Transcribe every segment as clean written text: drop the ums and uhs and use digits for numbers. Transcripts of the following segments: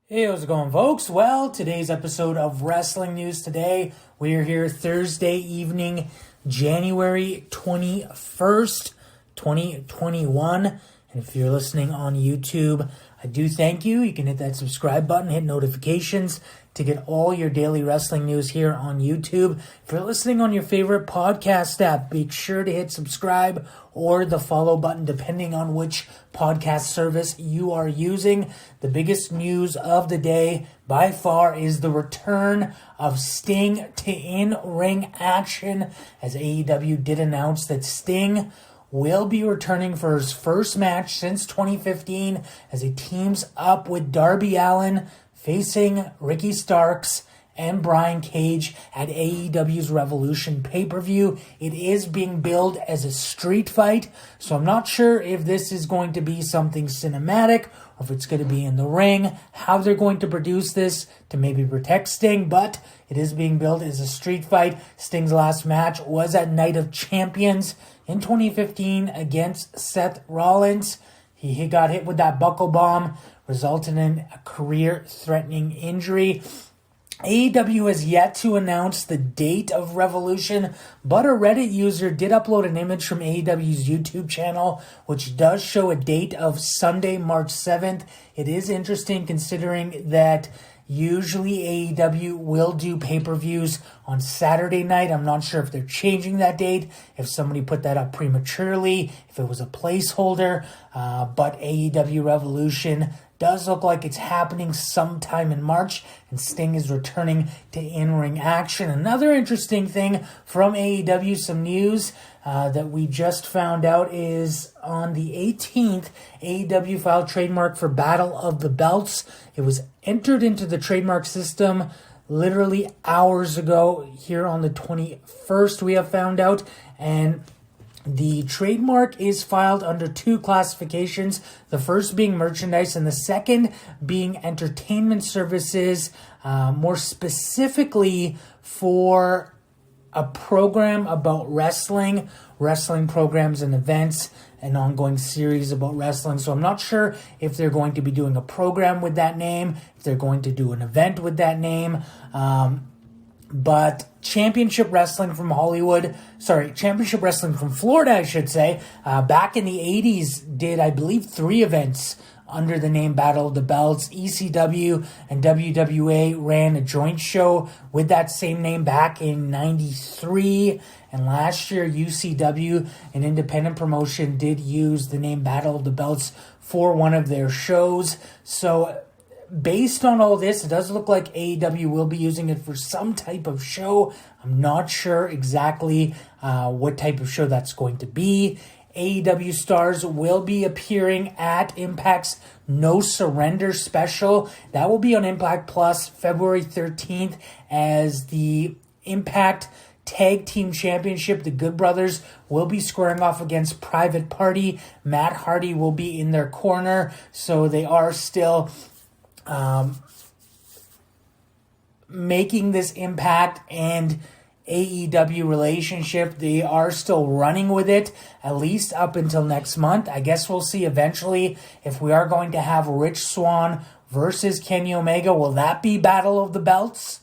Hey, how's it going, folks? Well, today's episode of Wrestling News Today, we're here Thursday evening, January 21st, 2021. And if you're listening on YouTube, I do thank you. You can hit that subscribe button, hit notifications to get all your daily wrestling news here on YouTube. If you're listening on your favorite podcast app, be sure to hit subscribe or the follow button, depending on which podcast service you are using. The biggest news of the day by far is the return of Sting to in-ring action, as AEW did announce that Sting will be returning for his first match since 2015 as he teams up with Darby Allin, facing Ricky Starks and Brian Cage at AEW's Revolution pay-per-view. It is being billed as a street fight, so I'm not sure if this is going to be something cinematic or if it's going to be in the ring, how they're going to produce this to maybe protect Sting, but it is being billed as a street fight. Sting's last match was at Night of Champions in 2015 against Seth Rollins. He got hit with that buckle bomb, resulting in a career-threatening injury. AEW has yet to announce the date of Revolution, but a Reddit user did upload an image from AEW's YouTube channel, which does show a date of Sunday, March 7th. It is interesting considering that usually AEW will do pay-per-views on Saturday night. I'm not sure if they're changing that date, if somebody put that up prematurely, if it was a placeholder, but AEW Revolution does look like it's happening sometime in March, and Sting is returning to in-ring action. Another interesting thing from AEW, some news that we just found out is on the 18th, AEW filed trademark for Battle of the Belts. It was entered into the trademark system literally hours ago. Here on the 21st, we have found out, and the trademark is filed under two classifications, the first being merchandise and the second being entertainment services, more specifically for a program about wrestling programs and events, an ongoing series about wrestling. So I'm not sure if they're going to be doing a program with that name, if they're going to do an event with that name, but Championship Wrestling from Florida, I should say, back in the 80s did, I believe, 3 events under the name Battle of the Belts. ECW and WWA ran a joint show with that same name back in 93. And last year, UCW, an independent promotion, did use the name Battle of the Belts for one of their shows. So based on all this, it does look like AEW will be using it for some type of show. I'm not sure exactly what type of show that's going to be. AEW stars will be appearing at Impact's No Surrender special. That will be on Impact Plus February 13th as the Impact Tag Team Championship. The Good Brothers will be squaring off against Private Party. Matt Hardy will be in their corner, so they are still making this Impact and AEW relationship. They are still running with it, at least up until next month. I guess we'll see eventually if we are going to have Rich Swann versus Kenny Omega. Will that be Battle of the Belts?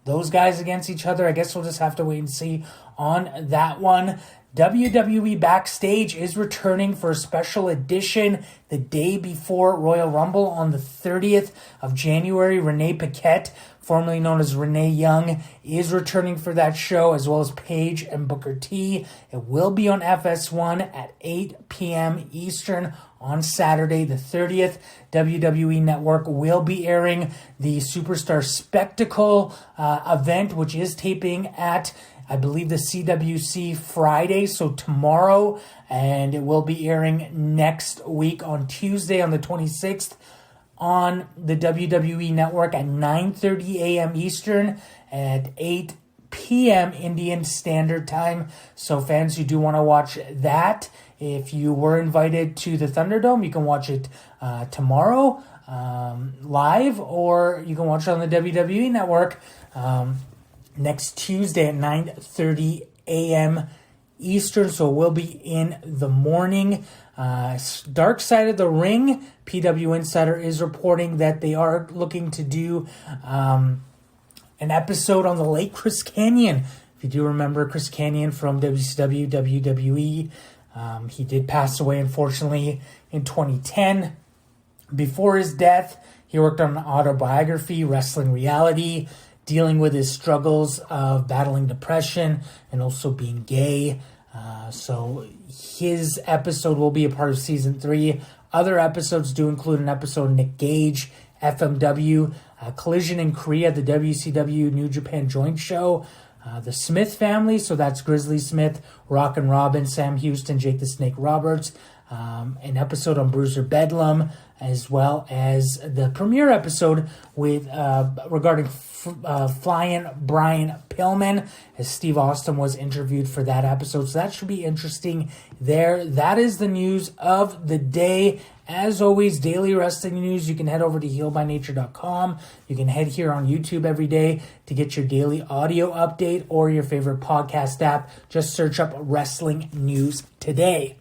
Those guys against each other? I guess we'll just have to wait and see on that one. WWE Backstage is returning for a special edition the day before Royal Rumble on the 30th of January. Renee Paquette, formerly known as Renee Young, is returning for that show, as well as Paige and Booker T. It will be on FS1 at 8 p.m. Eastern on Saturday the 30th. WWE Network will be airing the Superstar Spectacle event, which is taping at, I believe, the CWC Friday, so tomorrow, and it will be airing next week on Tuesday on the 26th on the WWE Network at 9:30 a.m. Eastern at 8 p.m. Indian Standard Time. So fans who do want to watch that, if you were invited to the Thunderdome, you can watch it tomorrow live, or you can watch it on the WWE Network next Tuesday at 9:30 a.m. Eastern, so it will be in the morning. Dark Side of the Ring, PW Insider is reporting that they are looking to do an episode on the late Chris Kanyon. If you do remember Chris Kanyon from WCW, WWE, he did pass away, unfortunately, in 2010. Before his death, he worked on an autobiography, Wrestling Reality, dealing with his struggles of battling depression and also being gay. So his episode will be a part of Season 3. Other episodes do include an episode of Nick Gage, FMW, Collision in Korea, the WCW New Japan Joint Show, the Smith family, so that's Grizzly Smith, Rock and Robin, Sam Houston, Jake the Snake Roberts, an episode on Bruiser Bedlam, as well as the premiere episode with regarding Flying Brian Pillman, as Steve Austin was interviewed for that episode. So that should be interesting there. That is the news of the day. As always, daily wrestling news. You can head over to healbynature.com. You can head here on YouTube every day to get your daily audio update or your favorite podcast app. Just search up Wrestling News Today.